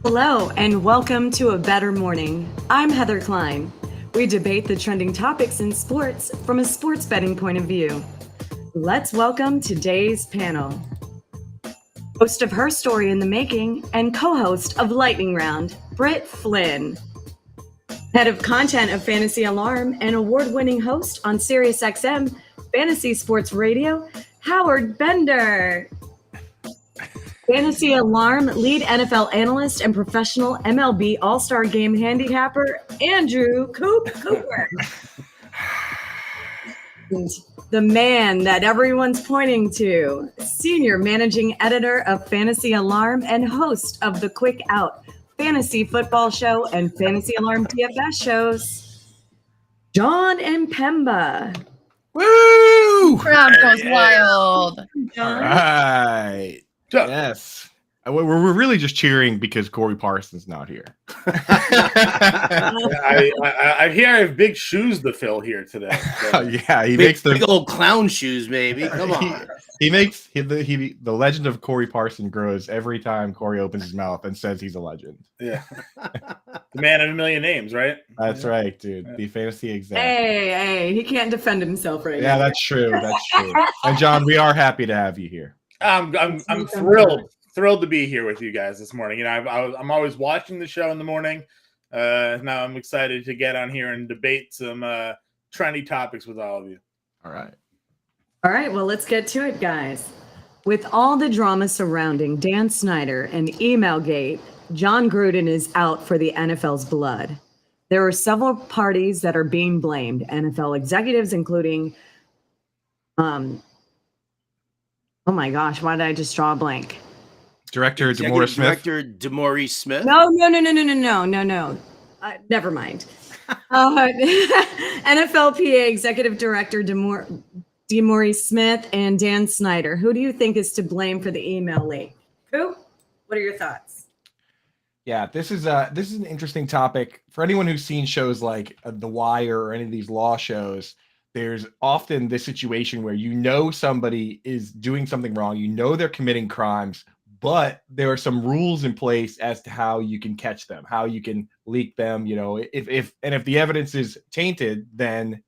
Hello, and welcome to A Better Morning. I'm Heather Klein. We debate the trending topics in sports from a sports betting point of view. Let's welcome today's panel. Host of Her Story in the Making and co-host of Lightning Round, Britt Flynn. Head of content of Fantasy Alarm and award-winning host on SiriusXM Fantasy Sports Radio, Howard Bender. Fantasy Alarm lead NFL analyst and professional MLB All-Star Game handicapper, Andrew Cooper. And the man that everyone's pointing to, senior managing editor of Fantasy Alarm and host of the Quick Out Fantasy Football Show and Fantasy Alarm DFS shows, John Mpemba. Woo! Crowd goes wild. All right. Yes. We're really just cheering because Corey Parsons not here. I hear I have big shoes to fill here today. So. Yeah, he big, makes the big old clown shoes, maybe. Come on. He makes the legend of Corey Parsons grows every time Corey opens his mouth and says he's a legend. Yeah, the man of a million names, right? That's right, dude. The fantasy exec. Hey, he can't defend himself right now. Yeah, that's true. That's true. And John, we are happy to have you here. I'm thrilled to be here with you guys this morning. You know, I'm always watching the show in the morning. Now I'm excited to get on here and debate some trendy topics with all of you. All right, well, let's get to it, guys. With all the drama surrounding Dan Snyder and Emailgate, John Gruden is out for the NFL's blood. There are several parties that are being blamed, NFL executives, including oh my gosh, why did I just draw a blank? Director DeMaurice Smith. Director DeMaurice Smith. No. Never mind. NFLPA Executive Director DeMaurice Smith and Dan Snyder. Who do you think is to blame for the email leak? Who? What are your thoughts? Yeah, this is an interesting topic. For anyone who's seen shows like The Wire or any of these law shows, there's often this situation where you know somebody is doing something wrong, you know they're committing crimes, but there are some rules in place as to how you can catch them, how you can leak them. You know, if the evidence is tainted, then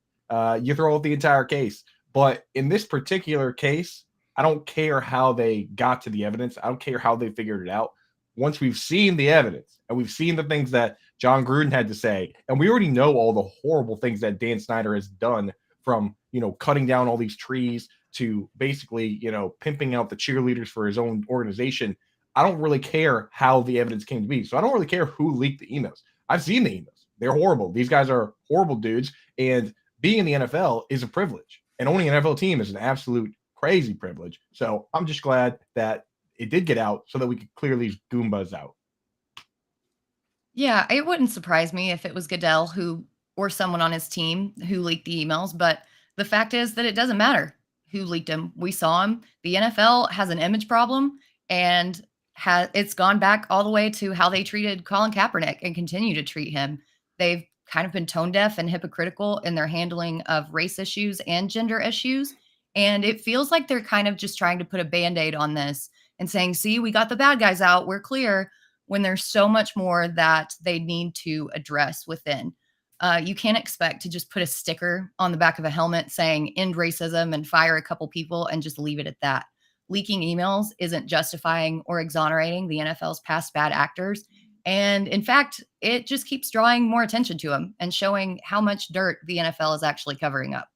you throw out the entire case. But in this particular case, I don't care how they got to the evidence. I don't care how they figured it out. Once we've seen the evidence and we've seen the things that John Gruden had to say, and we already know all the horrible things that Dan Snyder has done, from, you know, cutting down all these trees to basically, you know, pimping out the cheerleaders for his own organization. I don't really care how the evidence came to be. So I don't really care who leaked the emails. I've seen the emails. They're horrible. These guys are horrible dudes. And being in the NFL is a privilege. And owning an NFL team is an absolute crazy privilege. So I'm just glad that it did get out so that we could clear these Goombas out. Yeah, it wouldn't surprise me if it was Goodell or someone on his team who leaked the emails. But the fact is that it doesn't matter who leaked them. We saw him. The NFL has an image problem, and it's gone back all the way to how they treated Colin Kaepernick and continue to treat him. They've kind of been tone deaf and hypocritical in their handling of race issues and gender issues. And it feels like they're kind of just trying to put a Band-Aid on this and saying, see, we got the bad guys out, we're clear, when there's so much more that they need to address within. You can't expect to just put a sticker on the back of a helmet saying end racism and fire a couple people and just leave it at that. Leaking emails isn't justifying or exonerating the NFL's past bad actors. And in fact, it just keeps drawing more attention to them and showing how much dirt the NFL is actually covering up.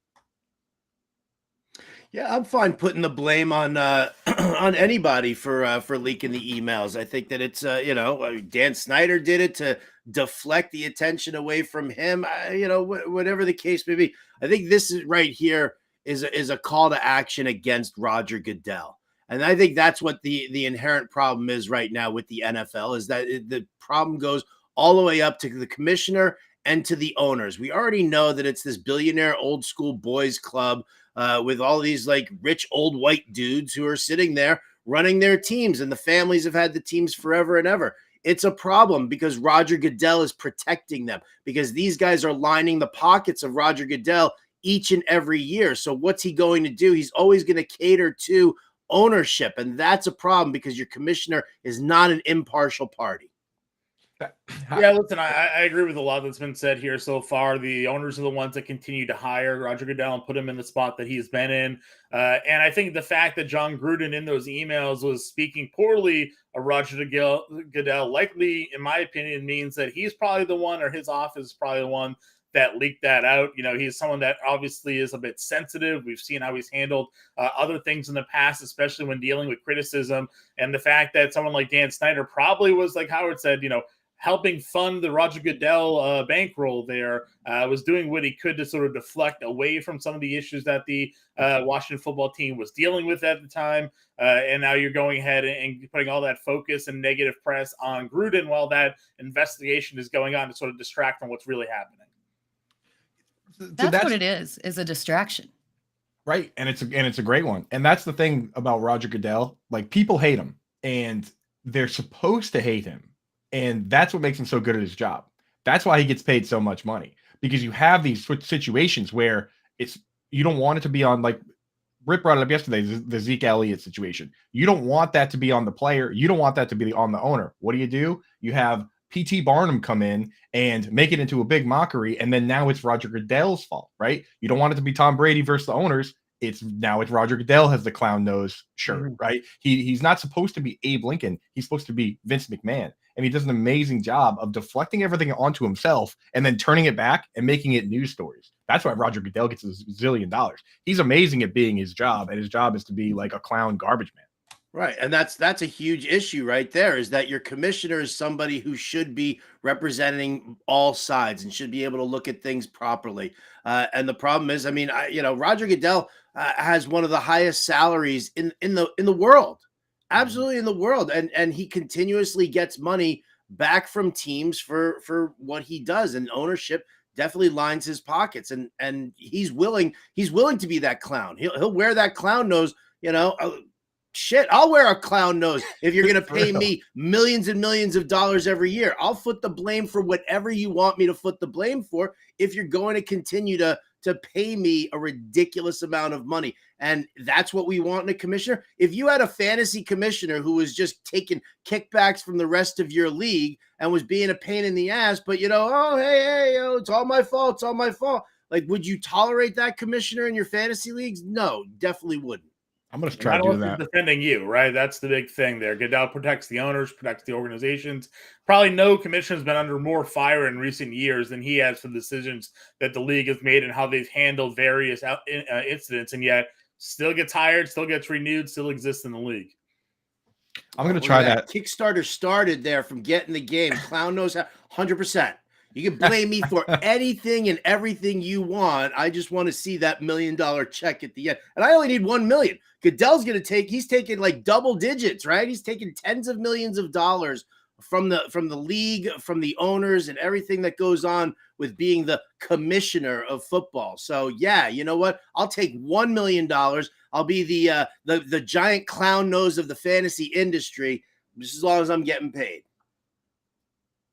Yeah, I'm fine putting the blame on on anybody for leaking the emails. I think that it's Dan Snyder did it to deflect the attention away from him. Whatever the case may be, I think this is right here is a call to action against Roger Goodell, and I think that's what the inherent problem is right now with the NFL is that the problem goes all the way up to the commissioner and to the owners. We already know that it's this billionaire old school boys club. With all these like rich old white dudes who are sitting there running their teams, and the families have had the teams forever and ever. It's a problem because Roger Goodell is protecting them, because these guys are lining the pockets of Roger Goodell each and every year. So what's he going to do? He's always going to cater to ownership, and that's a problem because your commissioner is not an impartial party. Yeah, listen, I agree with a lot that's been said here so far. The owners are the ones that continue to hire Roger Goodell and put him in the spot that he's been in. And I think the fact that John Gruden in those emails was speaking poorly of Roger Goodell likely, in my opinion, means that he's probably the one, or his office is probably the one that leaked that out. You know, he's someone that obviously is a bit sensitive. We've seen how he's handled other things in the past, especially when dealing with criticism. And the fact that someone like Dan Snyder probably was, like Howard said, helping fund the Roger Goodell bankroll there, was doing what he could to sort of deflect away from some of the issues that the Washington football team was dealing with at the time. And now you're going ahead and putting all that focus and negative press on Gruden while that investigation is going on to sort of distract from what's really happening. That's what it is a distraction. Right. And it's a great one. And that's the thing about Roger Goodell. Like, people hate him and they're supposed to hate him. And that's what makes him so good at his job. That's why he gets paid so much money, because you have these situations where you don't want it to be on, like Rip brought it up yesterday, the Zeke Elliott situation. You don't want that to be on the player. You don't want that to be on the owner. What do? You have P.T. Barnum come in and make it into a big mockery. And then now it's Roger Goodell's fault, right? You don't want it to be Tom Brady versus the owners. It's Roger Goodell has the clown nose shirt, right? He's not supposed to be Abe Lincoln. He's supposed to be Vince McMahon. And he does an amazing job of deflecting everything onto himself and then turning it back and making it news stories. That's why Roger Goodell gets $1 zillion. He's amazing at being his job, and his job is to be like a clown garbage man. Right. And that's a huge issue right there, is that your commissioner is somebody who should be representing all sides and should be able to look at things properly. And the problem is, I mean, Roger Goodell has one of the highest salaries in the world, absolutely in the world. And he continuously gets money back from teams for what he does, and ownership definitely lines his pockets, and he's willing to be that clown. He'll wear that clown nose, shit, I'll wear a clown nose if you're going to pay me millions and millions of dollars every year. I'll foot the blame for whatever you want me to foot the blame for if you're going to continue to pay me a ridiculous amount of money. And that's what we want in a commissioner. If you had a fantasy commissioner who was just taking kickbacks from the rest of your league and was being a pain in the ass, but hey, it's all my fault. It's all my fault. Like, would you tolerate that commissioner in your fantasy leagues? No, definitely wouldn't. I'm going to try to do that. Defending you, right? That's the big thing there. Goodell protects the owners, protects the organizations. Probably no commissioner has been under more fire in recent years than he has for the decisions that the league has made and how they've handled various incidents, and yet still gets hired, still gets renewed, still exists in the league. I'm going to try that. Kickstarter started there from getting the game. Clown knows how, 100%. You can blame me for anything and everything you want. I just want to see that $1 million check at the end. And I only need $1 million. Goodell's he's taking like double digits, right? He's taking tens of millions of dollars from the league, from the owners, and everything that goes on with being the commissioner of football. So yeah, you know what? I'll take $1 million. I'll be the giant clown nose of the fantasy industry, just as long as I'm getting paid.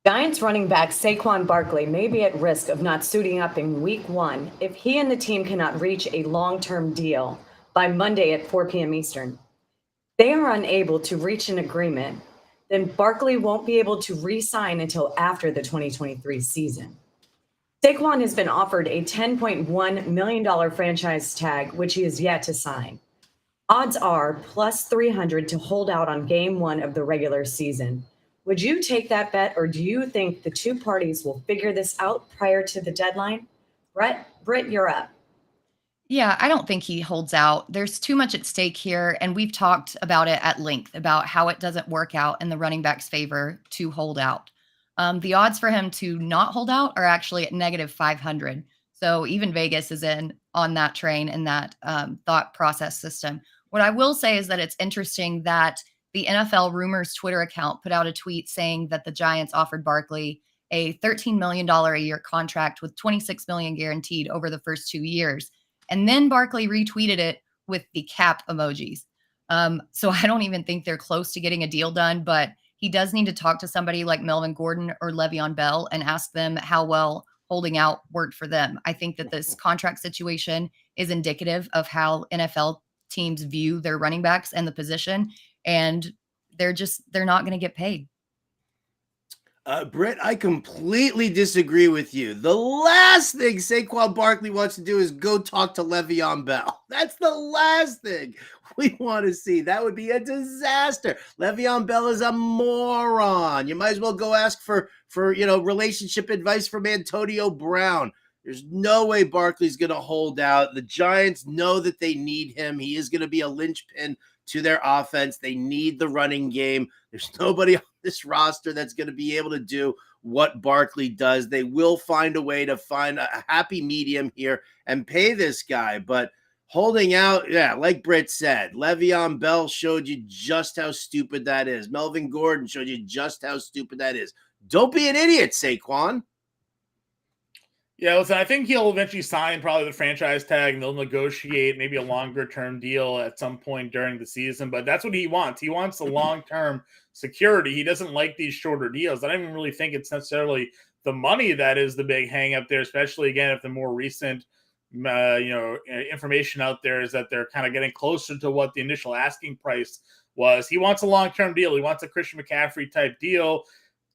Giants running back Saquon Barkley may be at risk of not suiting up in week 1 if he and the team cannot reach a long-term deal by Monday at 4 p.m. Eastern. They are unable to reach an agreement, then Barkley won't be able to re-sign until after the 2023 season. Saquon has been offered a $10.1 million franchise tag, which he is yet to sign. Odds are plus 300 to hold out on game 1 of the regular season. Would you take that bet, or do you think the two parties will figure this out prior to the deadline? Britt, you're up. Yeah, I don't think he holds out. There's too much at stake here, and we've talked about it at length about how it doesn't work out in the running back's favor to hold out. The odds for him to not hold out are actually at negative 500. So even Vegas is in on that train and that thought process system. What I will say is that it's interesting that the NFL Rumors Twitter account put out a tweet saying that the Giants offered Barkley a $13 million a year contract with $26 million guaranteed over the first 2 years. And then Barkley retweeted it with the cap emojis. So I don't even think they're close to getting a deal done, but he does need to talk to somebody like Melvin Gordon or Le'Veon Bell and ask them how well holding out worked for them. I think that this contract situation is indicative of how NFL teams view their running backs and the position, and they're not going to get paid. Britt, I completely disagree with you. The last thing Saquon Barkley wants to do is go talk to Le'Veon Bell. That's the last thing we want to see. That would be a disaster. Le'Veon Bell is a moron. You might as well go ask for relationship advice from Antonio Brown. There's no way Barkley's going to hold out. The Giants know that they need him. He is going to be a linchpin to their offense. They need the running game. There's nobody on this roster that's going to be able to do what Barkley does. They will find a way to find a happy medium here and pay this guy. But holding out, yeah, like Britt said, Le'Veon Bell showed you just how stupid that is. Melvin Gordon showed you just how stupid that is. Don't be an idiot, Saquon. Yeah, listen, I think he'll eventually sign probably the franchise tag and they'll negotiate maybe a longer-term deal at some point during the season. But that's what he wants. He wants the long-term security. He doesn't like these shorter deals. I don't even really think it's necessarily the money that is the big hang-up there, especially, again, if the more recent information out there is that they're kind of getting closer to what the initial asking price was. He wants a long-term deal. He wants a Christian McCaffrey-type deal.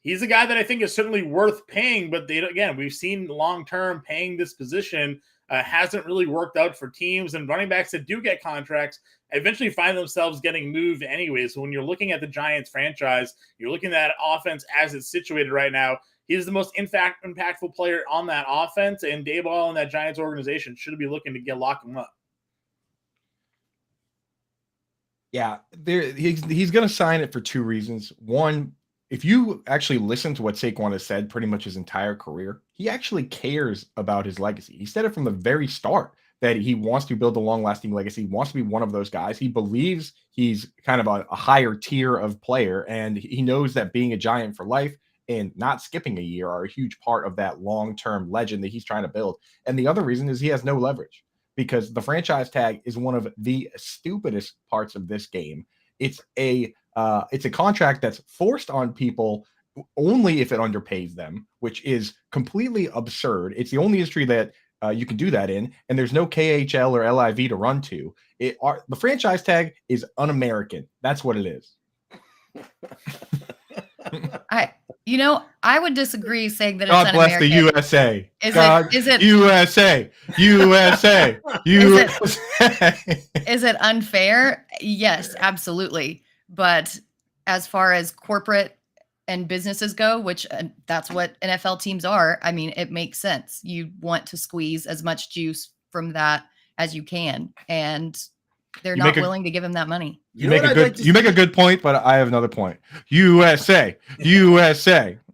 He's a guy that I think is certainly worth paying, but we've seen long-term paying this position hasn't really worked out for teams, and running backs that do get contracts eventually find themselves getting moved anyway. So when you're looking at the Giants franchise, you're looking at offense as it's situated right now. He's the most impactful player on that offense, and Daboll and that Giants organization should be looking to lock him up. Yeah, he's going to sign it for two reasons. One, if you actually listen to what Saquon has said pretty much his entire career, he actually cares about his legacy. He said it from the very start that he wants to build a long-lasting legacy. He wants to be one of those guys. He believes he's kind of a higher tier of player, and he knows that being a Giant for life and not skipping a year are a huge part of that long-term legend that he's trying to build. And the other reason is he has no leverage, because the franchise tag is one of the stupidest parts of this game. It's a contract that's forced on people only if it underpays them, which is completely absurd. It's the only industry that you can do that in, and there's no KHL or LIV to run to. The franchise tag is un-American. That's what it is. I would disagree saying that God it's bless un-American. the USA. Is it USA? USA. Is it unfair? Yes, absolutely. But as far as corporate and businesses go, which that's what NFL teams are, I mean, it makes sense. You want to squeeze as much juice from that as you can, and they're not willing to give him that money. You make a good point, but I have another point. USA.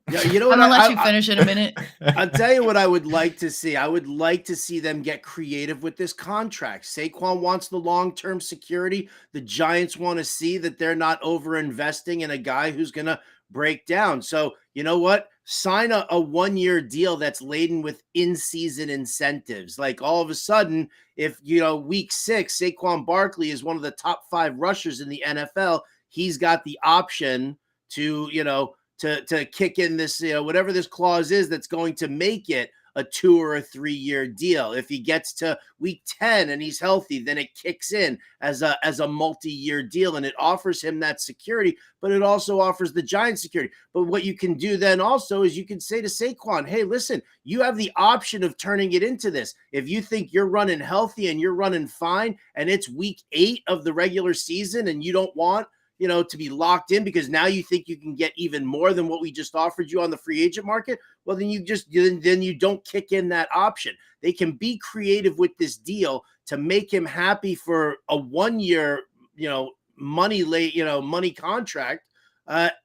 Yeah, you know what? I'm gonna let you finish in a minute. I'll tell you what I would like to see. I would like to see them get creative with this contract. Saquon wants the long-term security. The Giants want to see that they're not over-investing in a guy who's going to break down. So, you know what? Sign a one-year deal that's laden with in-season incentives. Like all of a sudden, if, week 6, Saquon Barkley is one of the top 5 rushers in the NFL, he's got the option to, to kick in this, whatever this clause is that's going to make it a 2 or a 3 year deal. If he gets to week 10 and he's healthy, then it kicks in as a multi-year deal, and it offers him that security, but it also offers the Giants security. But what you can do then also is you can say to Saquon, hey, listen, you have the option of turning it into this. If you think you're running healthy and you're running fine and it's week 8 of the regular season and you don't want to be locked in because now you think you can get even more than what we just offered you on the free agent market, well, then you don't kick in that option. They can be creative with this deal to make him happy for a 1 year, money contract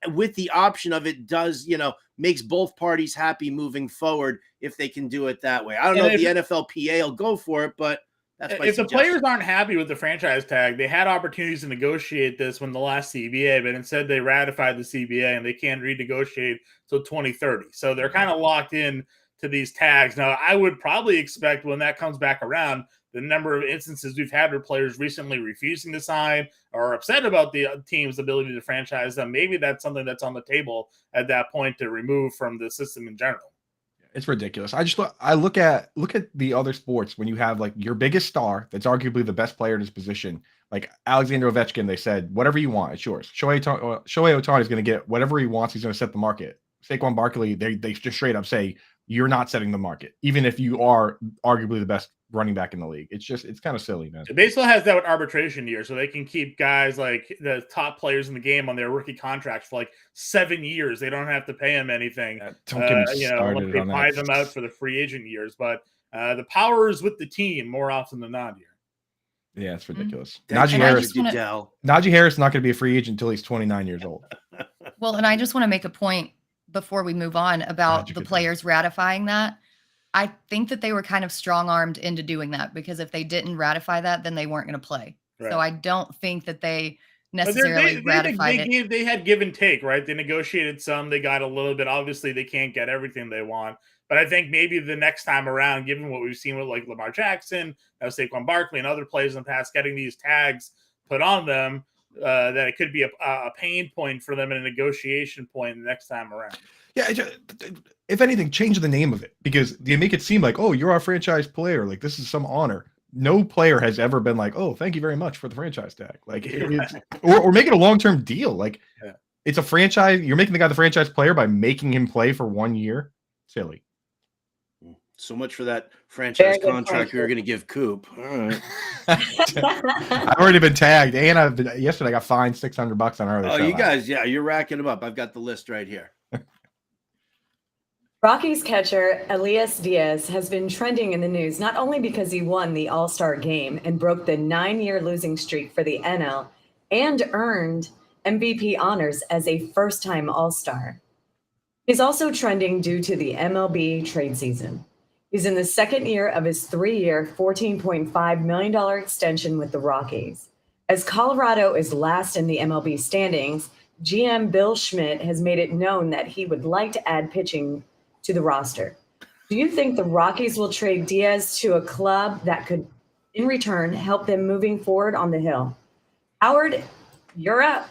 with the option of it does, makes both parties happy moving forward if they can do it that way. I don't know if the NFLPA will go for it, but if the players aren't happy with the franchise tag, they had opportunities to negotiate this when the last CBA, but instead they ratified the CBA and they can't renegotiate till 2030. So they're kind of locked in to these tags. Now, I would probably expect when that comes back around, the number of instances we've had where players recently refusing to sign or upset about the team's ability to franchise them, maybe that's something that's on the table at that point to remove from the system in general. It's ridiculous. I look at the other sports when you have like your biggest star that's arguably the best player in his position, like Alexander Ovechkin. They said, whatever you want, it's yours. Shohei Ohtani is going to get whatever he wants. He's going to set the market. Saquon Barkley, they just straight up say you're not setting the market, even if you are arguably the best running back in the league. It's kind of silly, man. Baseball has that with arbitration year, so they can keep guys like the top players in the game on their rookie contracts for like 7 years. They don't have to pay them anything. Don't get me started unless they on buy that. them out for the free agent years. But the power is with the team more often than not here. Yeah, it's ridiculous. Thanks, Najee And I Harris, just wanna- Najee Harris is not going to be a free agent until he's 29 years old. Well, and I just want to make a point before we move on about the players ratifying that. I think that they were kind of strong-armed into doing that, because if they didn't ratify that, then they weren't going to play. Right. So I don't think that they But necessarily ratified it. They had give and take, right? They negotiated some. They got a little bit. Obviously, they can't get everything they want. But I think maybe the next time around, given what we've seen with like Lamar Jackson, Saquon Barkley, and other players in the past, getting these tags put on them, that it could be a pain point for them and a negotiation point the next time around. Yeah, if anything, change the name of it, because they make it seem like, oh, you're our franchise player. Like, this is some honor. No player has ever been like, oh, thank you very much for the franchise tag. Like, or make it a long-term deal. Like, It's a franchise. You're making the guy the franchise player by making him play for 1 year. Silly. So much for that franchise contract we were going to give Coop. All right. I've already been tagged, and yesterday I got fined $600 on our other show. You guys, you're racking them up. I've got the list right here. Rockies catcher Elias Diaz has been trending in the news not only because he won the All-Star game and broke the 9-year losing streak for the NL and earned MVP honors as a first-time All-Star. He's also trending due to the MLB trade season. He's in the second year of his 3-year, $14.5 million extension with the Rockies. As Colorado is last in the MLB standings, GM Bill Schmidt has made it known that he would like to add pitching to the roster. Do you think the Rockies will trade Diaz to a club that could, in return, help them moving forward on the hill? Howard, you're up.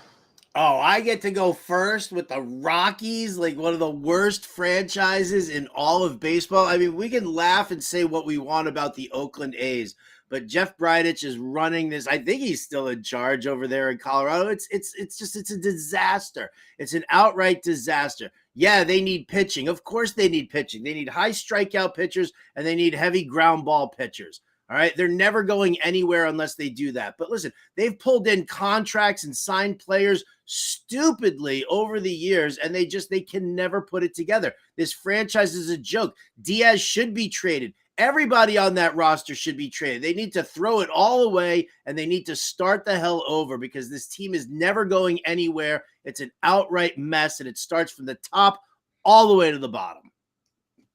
Oh, I get to go first with the Rockies, like one of the worst franchises in all of baseball. I mean, we can laugh and say what we want about the Oakland A's, but Jeff Bridich is running this. I think he's still in charge over there in Colorado. It's a disaster. It's an outright disaster. Yeah, they need pitching. Of course they need pitching. They need high strikeout pitchers, and they need heavy ground ball pitchers. All right, they're never going anywhere unless they do that. But listen, they've pulled in contracts and signed players stupidly over the years, and they can never put it together. This franchise is a joke. Diaz should be traded. Everybody on that roster should be traded. They need to throw it all away, and they need to start the hell over, because this team is never going anywhere. It's an outright mess, and it starts from the top all the way to the bottom.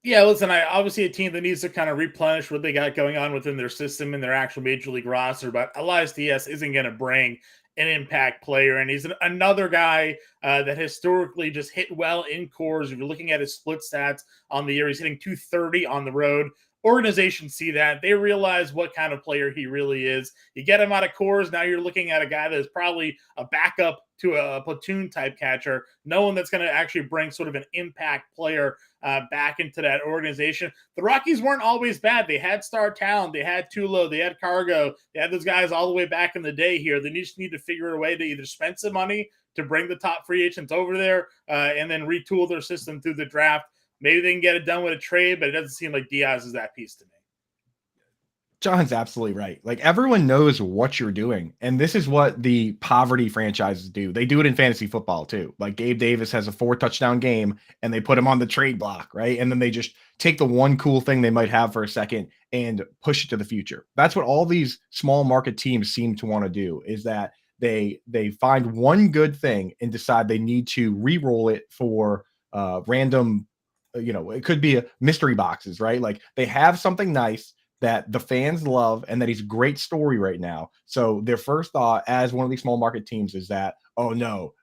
Yeah, listen, obviously a team that needs to kind of replenish what they got going on within their system and their actual major league roster, but Elias Diaz isn't going to bring an impact player, and he's another guy that historically just hit well in cores. If you're looking at his split stats on the year, he's hitting 230 on the road. Organizations see that. They realize what kind of player he really is. You get him out of cores, now you're looking at a guy that is probably a backup to a platoon type catcher, no one that's going to actually bring sort of an impact player back into that organization. The Rockies weren't always bad. They had star talent. They had Tulo. They had Cargo. They had those guys all the way back in the day here. They just need to figure a way to either spend some money to bring the top free agents over there and then retool their system through the draft. Maybe they can get it done with a trade, but it doesn't seem like Diaz is that piece to me. John's absolutely right. Like, everyone knows what you're doing. And this is what the poverty franchises do. They do it in fantasy football too. Like, Gabe Davis has a 4-touchdown game and they put him on the trade block, right? And then they just take the one cool thing they might have for a second and push it to the future. That's what all these small market teams seem to want to do, is that they find one good thing and decide they need to re-roll it for random, it could be mystery boxes, right? Like, they have something nice that the fans love and that he's a great story right now. So their first thought as one of these small market teams is that, oh no,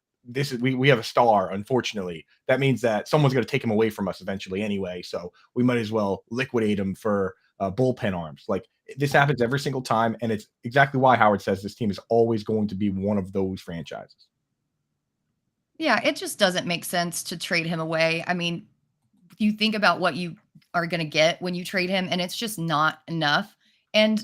we have a star. Unfortunately, that means that someone's going to take him away from us eventually anyway. So we might as well liquidate him for bullpen arms. Like, this happens every single time. And it's exactly why Howard says this team is always going to be one of those franchises. Yeah, it just doesn't make sense to trade him away. I mean, you think about what you are going to get when you trade him, and it's just not enough. And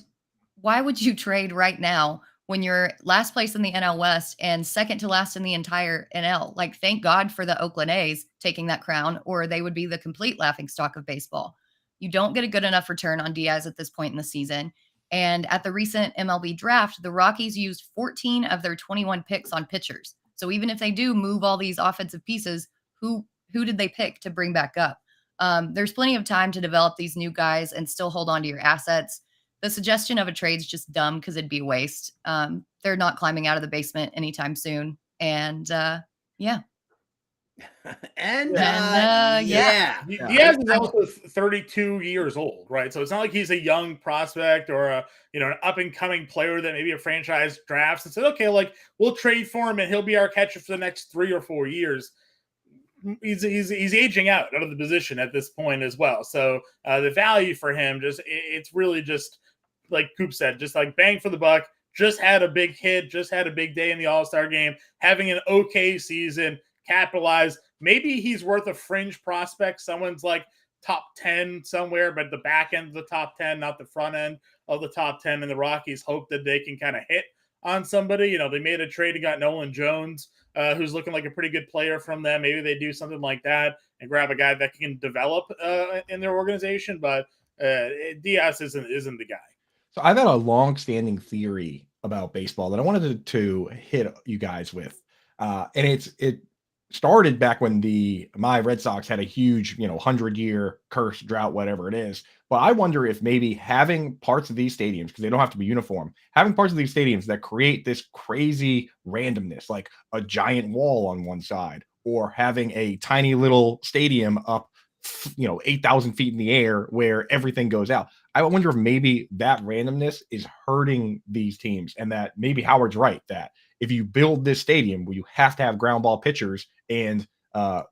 why would you trade right now when you're last place in the NL West and second to last in the entire NL. Like, thank God for the Oakland A's taking that crown, or they would be the complete laughingstock of baseball. You don't get a good enough return on Diaz at this point in the season. And at the recent MLB draft, the Rockies used 14 of their 21 picks on pitchers. So even if they do move all these offensive pieces, who did they pick to bring back up? There's plenty of time to develop these new guys and still hold on to your assets. The suggestion of a trade is just dumb because it'd be a waste. They're not climbing out of the basement anytime soon. And yeah. Diaz is also 32 years old, right? So it's not like he's a young prospect or an up and coming player that maybe a franchise drafts and said, okay, like we'll trade for him and he'll be our catcher for the next 3 or 4 years. He's aging out of the position at this point as well. So the value for him it's really just like Coop said, just like bang for the buck. Just had a big hit, just had a big day in the All-Star game, having an okay season. Capitalize. Maybe he's worth a fringe prospect. Someone's like top 10 somewhere, but the back end of the top 10, not the front end of the top 10. And the Rockies hope that they can kind of hit on somebody. They made a trade and got Nolan Jones, who's looking like a pretty good player from them. Maybe they do something like that and grab a guy that can develop in their organization. But Diaz isn't the guy. So I've had a long-standing theory about baseball that I wanted to hit you guys with, and it started back when my Red Sox had a huge, 100-year curse, drought, whatever it is. But I wonder if maybe having parts of these stadiums, because they don't have to be uniform, having parts of these stadiums that create this crazy randomness, like a giant wall on one side, or having a tiny little stadium up, 8,000 feet in the air where everything goes out. I wonder if maybe that randomness is hurting these teams, and that maybe Howard's right, that if you build this stadium where you have to have ground ball pitchers and, at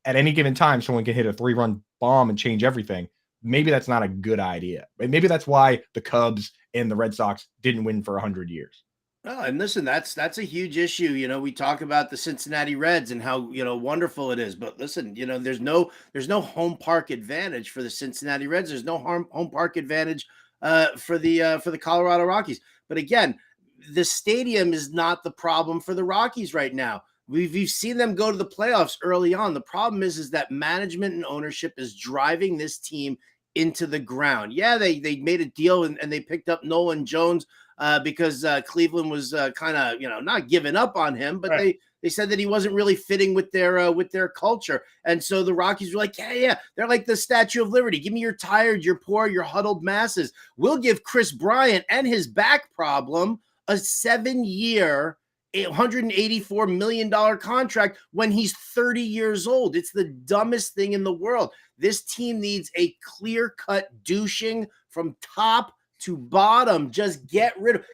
any given time, someone can hit a 3-run bomb and change everything, maybe that's not a good idea. Maybe that's why the Cubs and the Red Sox didn't win for 100 years. Oh, and listen, that's a huge issue. We talk about the Cincinnati Reds and how, wonderful it is. But listen, there's no home park advantage for the Cincinnati Reds. There's no home park advantage for the Colorado Rockies. But again, the stadium is not the problem for the Rockies right now. We've seen them go to the playoffs early on. The problem is that management and ownership is driving this team into the ground. Yeah, they made a deal and they picked up Nolan Jones because Cleveland was kind of, not giving up on him, but right. They said that he wasn't really fitting with their culture. And so the Rockies were like, yeah, they're like the Statue of Liberty. Give me your tired, your poor, your huddled masses. We'll give Chris Bryant and his back problem a 7-year, $184 million contract when he's 30 years old. It's the dumbest thing in the world. This team needs a clear-cut douching from top to bottom. Just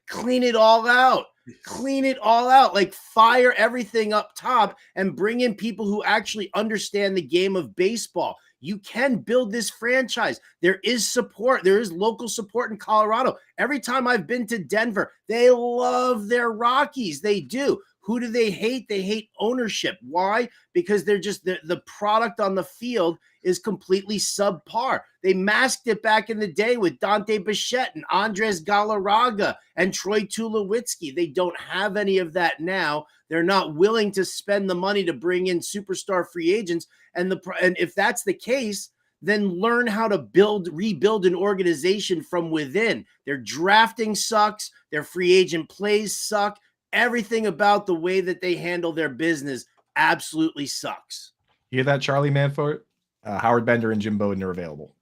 clean it all out. Clean it all out. Like, fire everything up top and bring in people who actually understand the game of baseball. You can build this franchise. There is support. There is local support in Colorado. Every time I've been to Denver, they love their Rockies. They do. Who do they hate? They hate ownership. Why? Because they're just the product on the field is completely subpar. They masked it back in the day with Dante Bichette and Andres Galarraga and Troy Tulowitzki. They don't have any of that now. They're not willing to spend the money to bring in superstar free agents. And if that's the case, then learn how to rebuild an organization from within. Their drafting sucks. Their free agent plays suck. Everything about the way that they handle their business absolutely sucks. You hear that, Charlie Manfort? Howard Bender and Jim Bowden are available.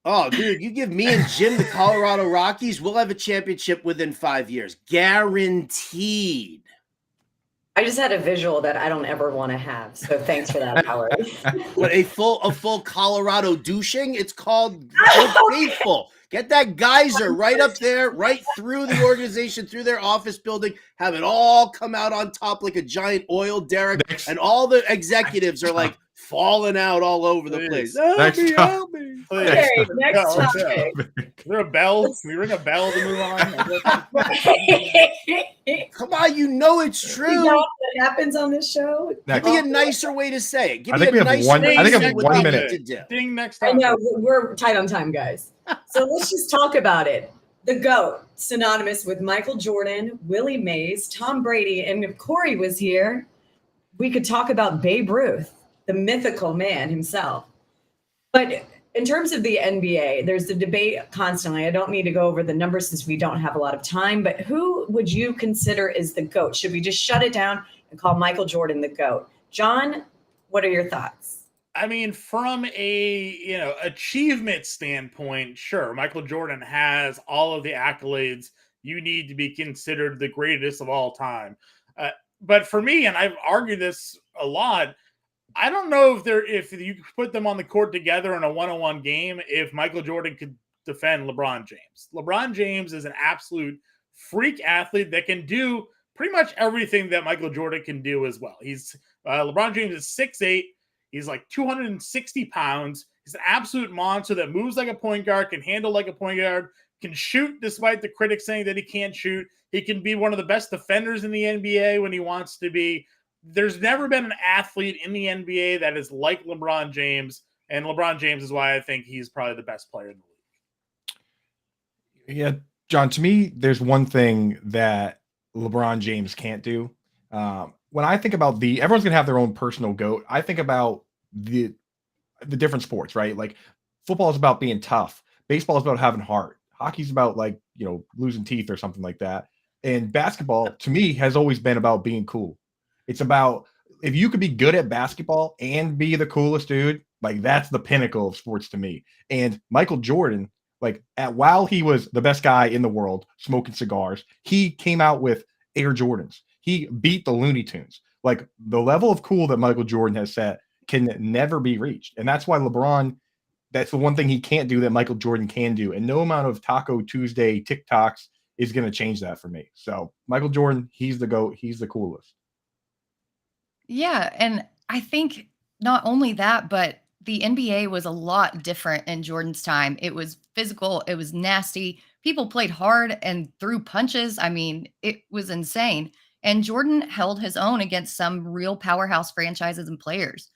Oh, dude, you give me and Jim the Colorado Rockies, we'll have a championship within 5 years. Guaranteed. I just had a visual that I don't ever want to have. So thanks for that, Howard. What, a full Colorado douching? It's called Faithful. Get that geyser right up there, right through the organization, through their office building, have it all come out on top like a giant oil derrick, and all the executives are like falling out all over the place. Help me. Okay, next topic. Is there a bell? Can we ring a bell to move on? Come on, you know it's true. You know what happens on this show? Give me a nicer way to say it. Give I think we have 1 minute. Ding, next I topic. know, we're tight on time, guys. So let's just talk about it. The GOAT, synonymous with Michael Jordan, Willie Mays, Tom Brady, and if Corey was here, we could talk about Babe Ruth, the mythical man himself. But in terms of the NBA, there's the debate constantly. I don't need to go over the numbers since we don't have a lot of time, but who would you consider is the GOAT? Should we just shut it down and call Michael Jordan the GOAT? John, what are your thoughts? I mean, from a achievement standpoint, sure, Michael Jordan has all of the accolades you need to be considered the greatest of all time. But for me, and I've argued this a lot, I don't know if you put them on the court together in a one-on-one game, if Michael Jordan could defend LeBron James. LeBron James is an absolute freak athlete that can do pretty much everything that Michael Jordan can do as well. LeBron James is 6'8". He's like 260 pounds. He's an absolute monster that moves like a point guard, can handle like a point guard, can shoot despite the critics saying that he can't shoot. He can be one of the best defenders in the NBA when he wants to be. There's never been an athlete in the NBA that is like LeBron James, and LeBron James is why I think he's probably the best player in the league. Yeah, John, to me, there's one thing that LeBron James can't do. When I think about everyone's gonna have their own personal GOAT. I think about the different sports, right? Like football is about being tough. Baseball is about having heart. Hockey's about losing teeth or something like that. And basketball, to me, has always been about being cool. It's about if you could be good at basketball and be the coolest dude, that's the pinnacle of sports to me. And Michael Jordan, while he was the best guy in the world smoking cigars, he came out with Air Jordans. He beat the Looney Tunes. The level of cool that Michael Jordan has set can never be reached. And that's why LeBron, that's the one thing he can't do that Michael Jordan can do. And no amount of Taco Tuesday TikToks is going to change that for me. So Michael Jordan, he's the GOAT. He's the coolest. Yeah. And I think not only that, but the NBA was a lot different in Jordan's time. It was physical. It was nasty. People played hard and threw punches. I mean, it was insane. And Jordan held his own against some real powerhouse franchises and players.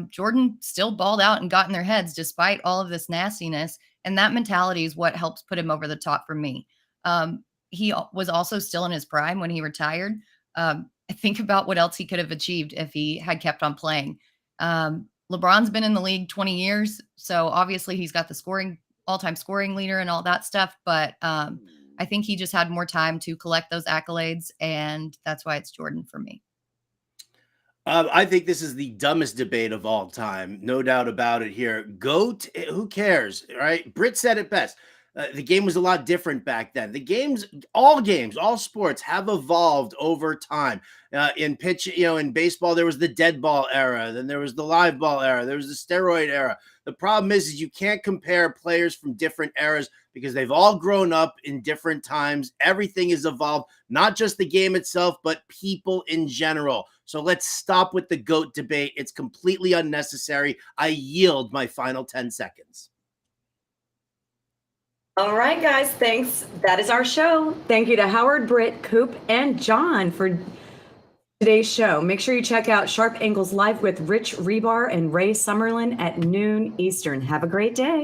Jordan still balled out and got in their heads despite all of this nastiness. And that mentality is what helps put him over the top for me. He was also still in his prime when he retired. I think about what else he could have achieved if he had kept on playing. LeBron's been in the league 20 years. So obviously he's got the all-time scoring leader and all that stuff. But I think he just had more time to collect those accolades, and that's why it's Jordan for me. I think this is the dumbest debate of all time. No doubt about it here. GOAT, who cares, right? Britt said it best. The game was a lot different back then. All sports have evolved over time. In baseball, there was the dead ball era. Then there was the live ball era. There was the steroid era. The problem is you can't compare players from different eras because they've all grown up in different times. Everything has evolved, not just the game itself, but people in general. So let's stop with the GOAT debate. It's completely unnecessary. I yield my final 10 seconds. All right, guys, thanks. That is our show. Thank you to Howard, Britt, Coop, and John for today's show. Make sure you check out Sharp Angles Live with Rich Rebar and Ray Summerlin at noon Eastern. Have a great day.